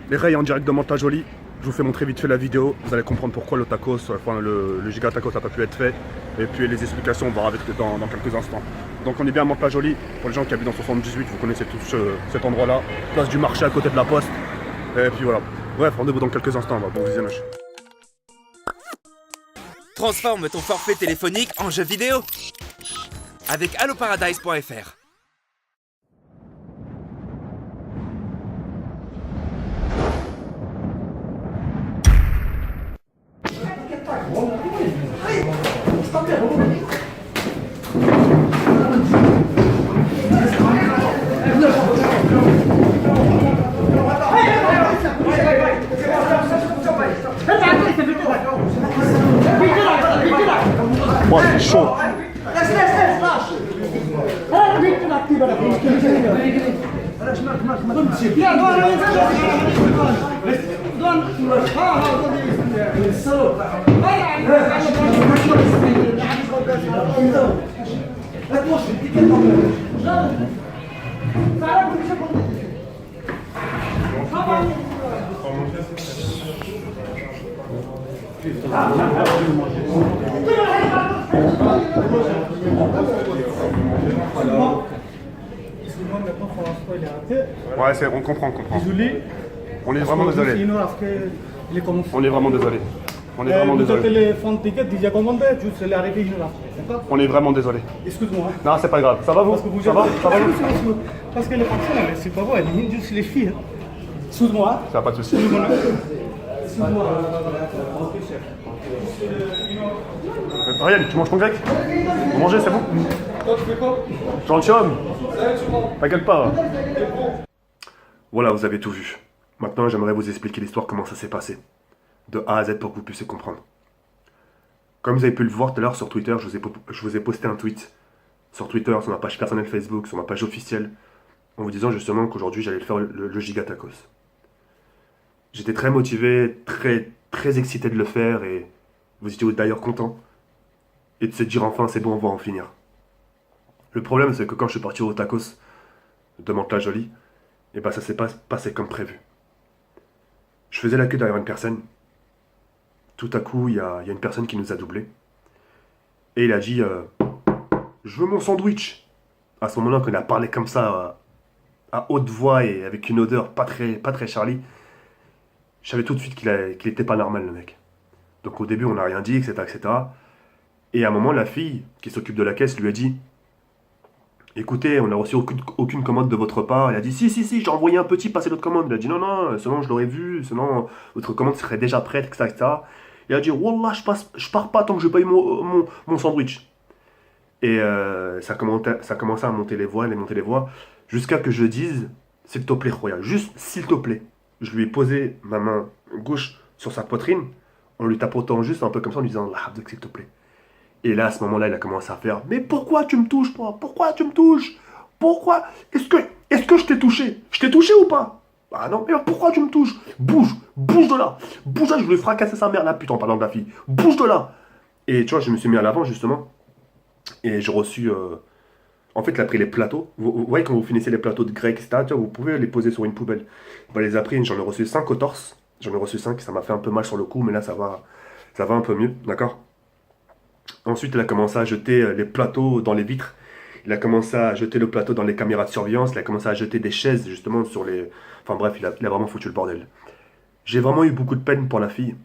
Les Ray en direct de Mantes-la-Jolie. Je vous fais montrer vite fait la vidéo. Vous allez comprendre pourquoi le tacos, enfin le giga tacos n'a pas pu être fait. Et puis les explications, on va voir avec dans quelques instants. Donc on est bien à Mantes-la-Jolie. Pour les gens qui habitent dans 78, vous connaissez tous cet endroit-là. Place du marché à côté de la poste. Et puis voilà. Bref, rendez-vous dans quelques instants. Bon visionnage. Transforme ton forfait téléphonique en jeu vidéo avec alloparadise.fr. Wow, c'est chaud. Ouais, on comprend. Désolé. On est vraiment désolé. Sinon, après, il est commencé. On est vraiment désolé. On est vraiment Vous avez désolé. le fond de ticket déjà commandé, juste il est arrivé une heure après, d'accord? On est vraiment désolé. Excuse-moi. Non, c'est pas grave. Ça va vous? Parce que vous Ça va? Ça va vous? Parce que les personnes, c'est pas vrai, elles juste les filles. Excuse-moi. Ça va, pas de soucis. Excuse-moi. Ryan, tu manges ton grec? Vous mangez, c'est bon? Toi, tu fais quoi? Gentilhomme, t'inquiète pas. Voilà, vous avez tout vu. Maintenant, j'aimerais vous expliquer l'histoire, comment ça s'est passé. De A à Z pour que vous puissiez comprendre. Comme vous avez pu le voir tout à l'heure sur Twitter, je vous ai posté un tweet sur Twitter, sur ma page personnelle Facebook, sur ma page officielle, en vous disant justement qu'aujourd'hui j'allais faire le giga tacos. J'étais très motivé, très excité de le faire et vous étiez d'ailleurs content. Et de se dire enfin c'est bon, on va en finir. Le problème c'est que quand je suis parti au tacos de Mantes-la-Jolie, et ben ça s'est pas passé comme prévu. Je faisais la queue derrière une personne. Tout à coup, il y a une personne qui nous a doublé. Et il a dit je veux mon sandwich. À ce moment-là, quand il a parlé comme ça, à haute voix et avec une odeur pas très Charlie, je savais tout de suite qu'il était pas normal, le mec. Donc au début, on n'a rien dit, etc. Et à un moment, la fille qui s'occupe de la caisse lui a dit écoutez, on n'a reçu aucune commande de votre part. Elle a dit si, j'ai envoyé un petit passer l'autre commande. Il a dit non, sinon je l'aurais vu, sinon votre commande serait déjà prête, etc. Il a dit wallah, je pars pas tant que je paye mon sandwich. Et ça commençait à monter les voix, jusqu'à que je dise s'il te plaît, Roya, juste s'il te plaît. Je lui ai posé ma main gauche sur sa poitrine, en lui tapotant juste un peu comme ça, en lui disant Allah, s'il te plaît. Et là, à ce moment-là, il a commencé à faire mais pourquoi tu me touches, toi? Pourquoi tu me touches? Pourquoi? Est-ce que je t'ai touché? Je t'ai touché ou pas? Ah non, mais pourquoi tu me touches? Bouge de là. Bouge là, je voulais fracasser sa mère là, putain, en parlant de la fille. Bouge de là. Et tu vois, je me suis mis à l'avant justement. Et j'ai reçu. En fait, il a pris les plateaux. Vous voyez, quand vous finissez les plateaux de grec, etc., tu vois, vous pouvez les poser sur une poubelle. Il les a pris, j'en ai reçu 5 au torse. J'en ai reçu 5, ça m'a fait un peu mal sur le cou, mais là, ça va un peu mieux, d'accord? Ensuite, il a commencé à jeter les plateaux dans les vitres. Il a commencé à jeter le plateau dans les caméras de surveillance. Il a commencé à jeter des chaises, justement, sur les. Enfin bref, il a vraiment foutu le bordel. J'ai vraiment eu beaucoup de peine pour la fille,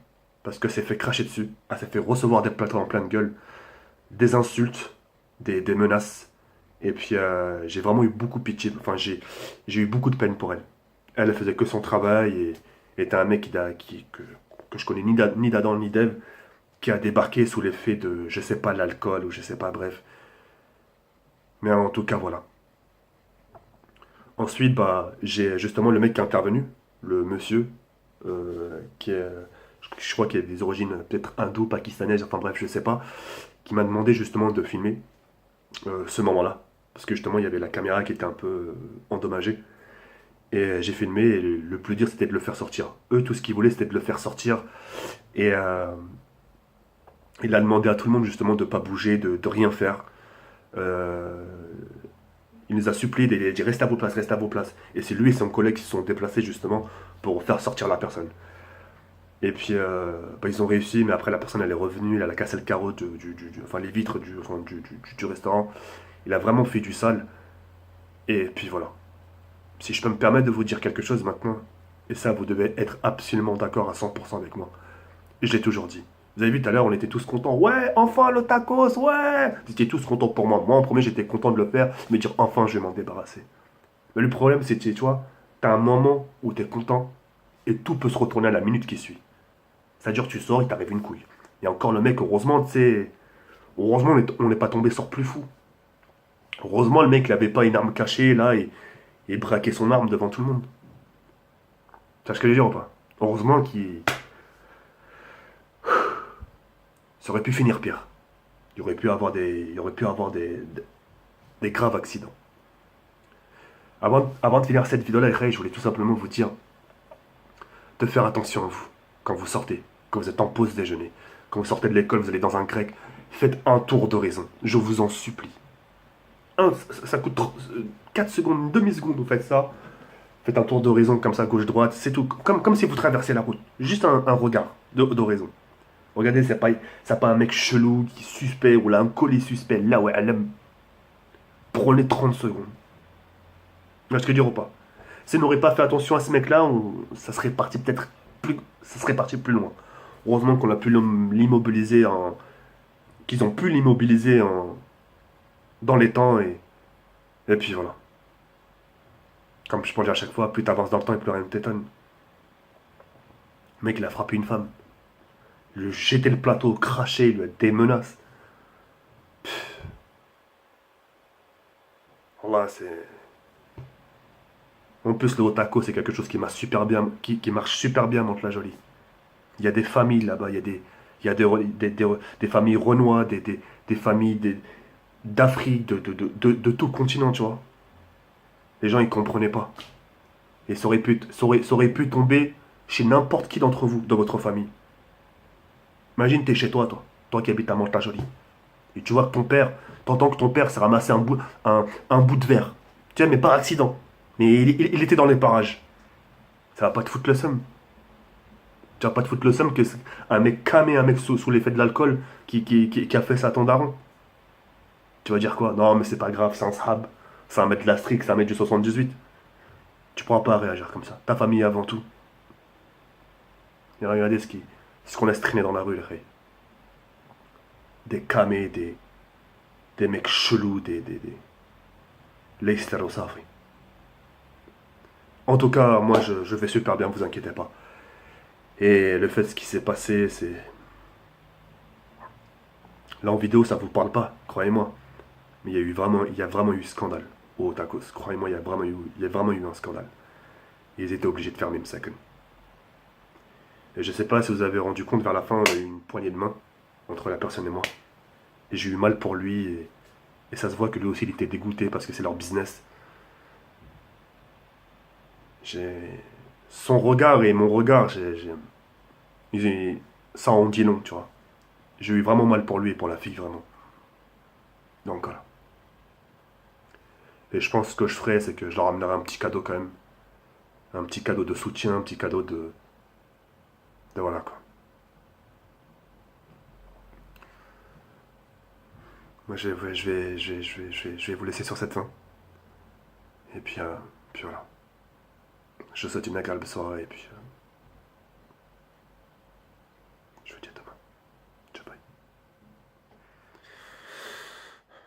parce que s'est fait cracher dessus. Elle s'est fait recevoir des plateaux en pleine gueule, des insultes, des menaces. Et puis, j'ai vraiment eu beaucoup de pitié. Enfin, j'ai eu beaucoup de peine pour elle. Elle faisait que son travail et était un mec que je connais ni d'Adam ni d'Ève, qui a débarqué sous l'effet de, je sais pas, l'alcool ou je sais pas, bref. Mais en tout cas, voilà. Ensuite, bah, j'ai justement le mec qui est intervenu, le monsieur, qui est, je crois qu'il a des origines peut-être hindoues, pakistanaises, enfin bref, je sais pas, qui m'a demandé justement de filmer ce moment-là. Parce que justement, il y avait la caméra qui était un peu endommagée. Et j'ai filmé, et le plus dur, c'était de le faire sortir. Eux, tout ce qu'ils voulaient, c'était de le faire sortir. Et il a demandé à tout le monde, justement, de ne pas bouger, de rien faire. Il nous a supplié, il a dit restez à vos places, restez à vos places. Et c'est lui et son collègue qui se sont déplacés justement pour faire sortir la personne. Et puis ils ont réussi, mais après la personne elle est revenue, elle a cassé le carreau, enfin les vitres du restaurant. Il a vraiment fait du sale. Et puis voilà. Si je peux me permettre de vous dire quelque chose maintenant, et ça vous devez être absolument d'accord à 100% avec moi. Je l'ai toujours dit. Vous avez vu tout à l'heure, on était tous contents. Ouais, enfin le tacos, ouais. Vous étiez tous contents pour moi. Moi en premier j'étais content de le faire, me dire enfin je vais m'en débarrasser. Mais le problème c'est que tu vois, t'as un moment où t'es content et tout peut se retourner à la minute qui suit. C'est-à-dire tu sors, il t'arrive une couille. Et encore le mec, heureusement, tu sais, heureusement on n'est pas tombé sur plus fou. Heureusement le mec il avait pas une arme cachée là et braquait son arme devant tout le monde. Tu vois ce que je veux dire ou pas? Heureusement qu'il... Ça aurait pu finir pire. Il y aurait pu avoir des graves accidents. Avant de finir cette vidéo-là, je voulais tout simplement vous dire de faire attention à vous quand vous sortez, quand vous êtes en pause déjeuner, quand vous sortez de l'école, vous allez dans un grec, faites un tour d'horizon. Je vous en supplie. Ça coûte 4 secondes, une demi-seconde, vous faites ça. Faites un tour d'horizon comme ça, gauche-droite, c'est tout. Comme si vous traversez la route. Juste un regard d'horizon. Regardez, c'est pas un mec chelou qui est suspect ou là un colis suspect. Là, ouais, elle aime. Prenez 30 secondes. Est-ce que je veux dire ou pas? Si on n'aurait pas fait attention à ce mec-là, ça serait parti peut-être plus. Ça serait parti plus loin. Heureusement qu'on a pu l'immobiliser en. Qu'ils ont pu l'immobiliser en. Dans les temps et puis voilà. Comme je peux dire à chaque fois, plus t'avances dans le temps et plus rien ne t'étonne. Le mec, il a frappé une femme. Il lui a jeté le plateau, craché, il lui a des menaces. Là, c'est... En plus, le Otako, c'est quelque chose qui marche super bien, qui marche super bien, Mantes-la-Jolie. Il y a des familles là-bas, il y a des familles renois, des familles d'Afrique, de tout le continent, tu vois. Les gens, ils comprenaient pas. Et ça aurait pu tomber chez n'importe qui d'entre vous, dans votre famille. Imagine, t'es chez toi qui habites à Mantes-la-Jolie. Et tu vois que ton père, t'entends que ton père s'est ramassé un bout de verre. Tu vois, mais par accident. Mais il était dans les parages. Ça va pas te foutre le seum. Tu vas pas te foutre le seum que un mec camé, un mec sous l'effet de l'alcool qui a fait ça à ton daron. Tu vas dire quoi? Non, mais c'est pas grave, c'est un sahab. C'est un mec de la street, c'est un mec du 78. Tu pourras pas réagir comme ça. Ta famille avant tout. Et regardez ce qu'on laisse traîner dans la rue, les ré. Des camés, des mecs chelous, Leicester au Safri. En tout cas, moi je vais super bien, vous inquiétez pas. Et le fait, ce qui s'est passé, c'est... Là en vidéo, ça vous parle pas, croyez-moi. Mais il y a vraiment eu scandale au tacos. Croyez-moi, il y a vraiment eu un scandale. Ils étaient obligés de fermer Msaken. Et je sais pas si vous avez rendu compte, vers la fin, il y a eu une poignée de main entre la personne et moi. Et j'ai eu mal pour lui, et ça se voit que lui aussi, il était dégoûté parce que c'est leur business. Son regard et mon regard, ça en dit long, tu vois. J'ai eu vraiment mal pour lui et pour la fille, vraiment. Donc voilà. Et je pense que ce que je ferai, c'est que je leur amènerai un petit cadeau quand même. Un petit cadeau de soutien, un petit cadeau de voilà quoi. Moi je vais vous laisser sur cette fin. Et puis voilà. Je vous souhaite une agréable soirée et puis...